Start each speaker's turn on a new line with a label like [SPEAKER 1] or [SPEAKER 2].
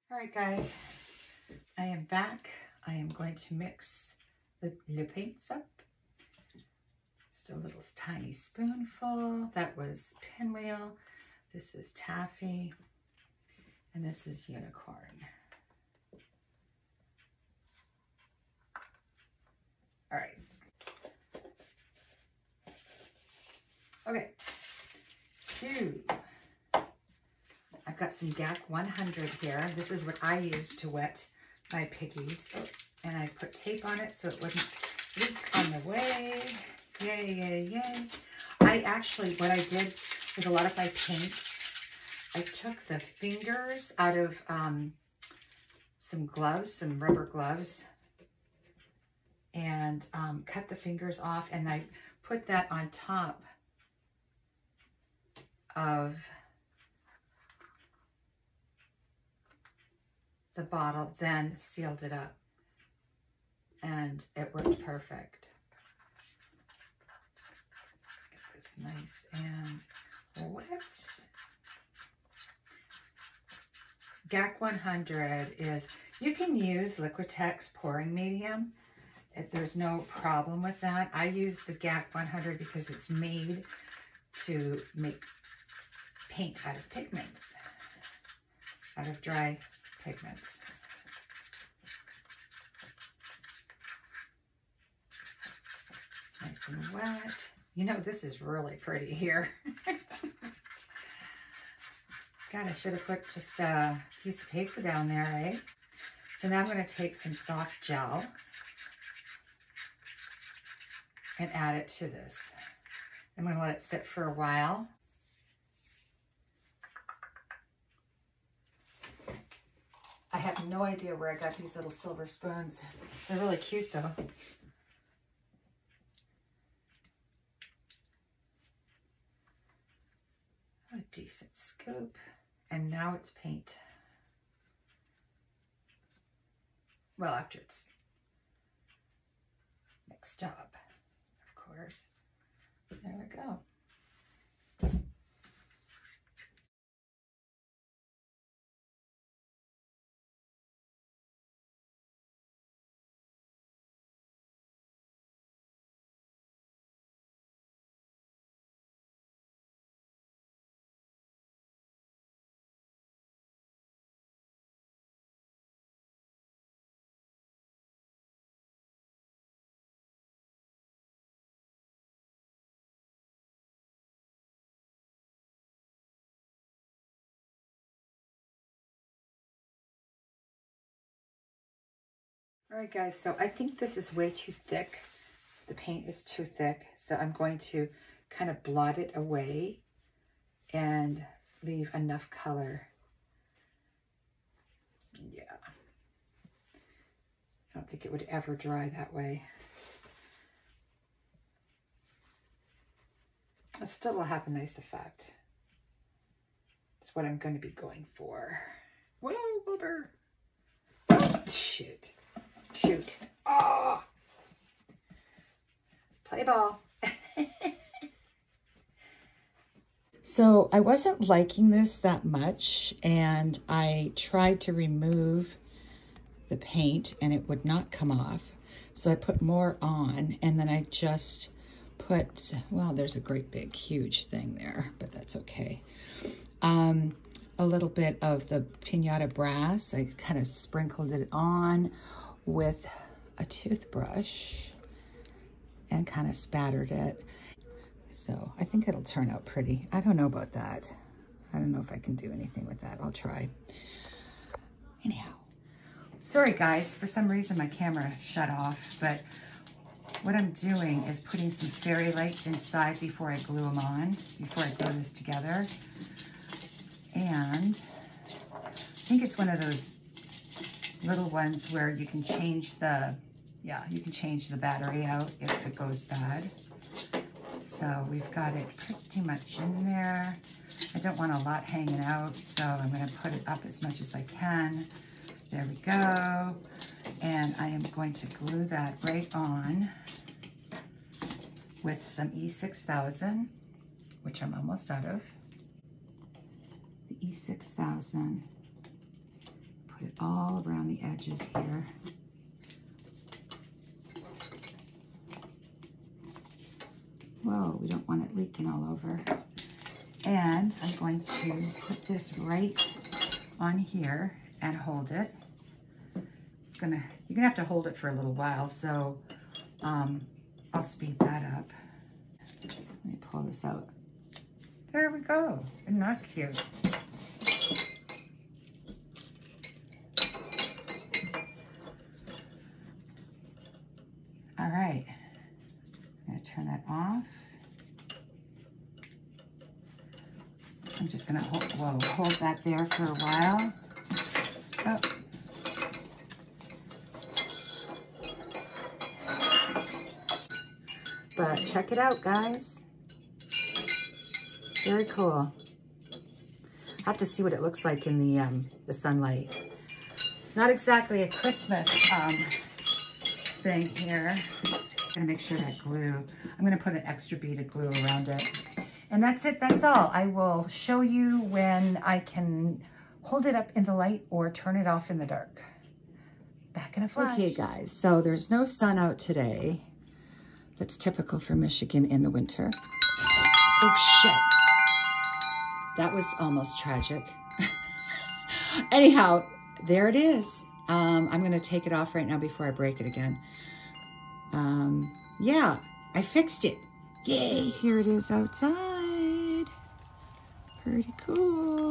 [SPEAKER 1] All right, guys, I am back. I am going to mix the paints up. Just a little tiny spoonful. That was pinwheel. This is taffy. And this is unicorn. All right. Okay. So I've got some GAC 100 here. This is what I use to wet my piggies. Oh, and I put tape on it so it wouldn't leak on the way. Yay, yay, yay. I actually, what I did with a lot of my paints, I took the fingers out of some gloves, some rubber gloves, and cut the fingers off, and I put that on top of the bottle, then sealed it up, and it worked perfect. Get this nice and wet. GAC 100 is, you can use Liquitex pouring medium. There's no problem with that. I use the GAC 100 because it's made to make paint out of pigments, out of dry pigments. Nice and wet. You know, this is really pretty here. God, I should have put just a piece of paper down there, right? So now I'm going to take some soft gel and add it to this. I'm going to let it sit for a while. I have no idea where I got these little silver spoons. They're really cute though. A decent scoop. And now it's paint. Well, after it's mixed up, of course. There we go. All right, guys, so I think this is way too thick. The paint is too thick, so I'm going to kind of blot it away and leave enough color. Yeah. I don't think it would ever dry that way. It still will have a nice effect. That's what I'm going to be going for. Whoa, Wilbur. Oh, shoot. Shoot. Oh. Let's play ball. So I wasn't liking this that much, and I tried to remove the paint and it would not come off. So I put more on, and then I just put, well, there's a great big huge thing there, but that's okay. A little bit of the Pinata Brass. I kind of sprinkled it on with a toothbrush and kind of spattered it. So I think it'll turn out pretty. I don't know about that. I don't know if I can do anything with that. I'll try. Anyhow. Sorry guys, for some reason my camera shut off, but what I'm doing is putting some fairy lights inside before I glue them on, before I glue this together. And I think it's one of those little ones where you can change the, you can change the battery out if it goes bad. So we've got it pretty much in there. I don't want a lot hanging out, so I'm going to put it up as much as I can. There we go. And I am going to glue that right on with some E6000, which I'm almost out of. The E6000 Put it all around the edges here. Whoa, we don't want it leaking all over. And I'm going to put this right on here and hold it. It's gonna, you're gonna have to hold it for a little while, so I'll speed that up. Let me pull this out. There we go. Isn't that cute? All right, I'm gonna turn that off. I'm just gonna hold that there for a while. Oh. But check it out, guys. Very cool. I'll have to see what it looks like in the sunlight. Not exactly a Christmas thing here. I'm gonna make sure that glue, I'm gonna put an extra bead of glue around it. And that's it, that's all. I will show you when I can hold it up in the light or turn it off in the dark. Back in a flash. Okay guys, so there's no sun out today. That's typical for Michigan in the winter. Oh shit. That was almost tragic. Anyhow, there it is. I'm gonna take it off right now before I break it again. Yeah, I fixed it. Yay, here it is outside. Pretty cool.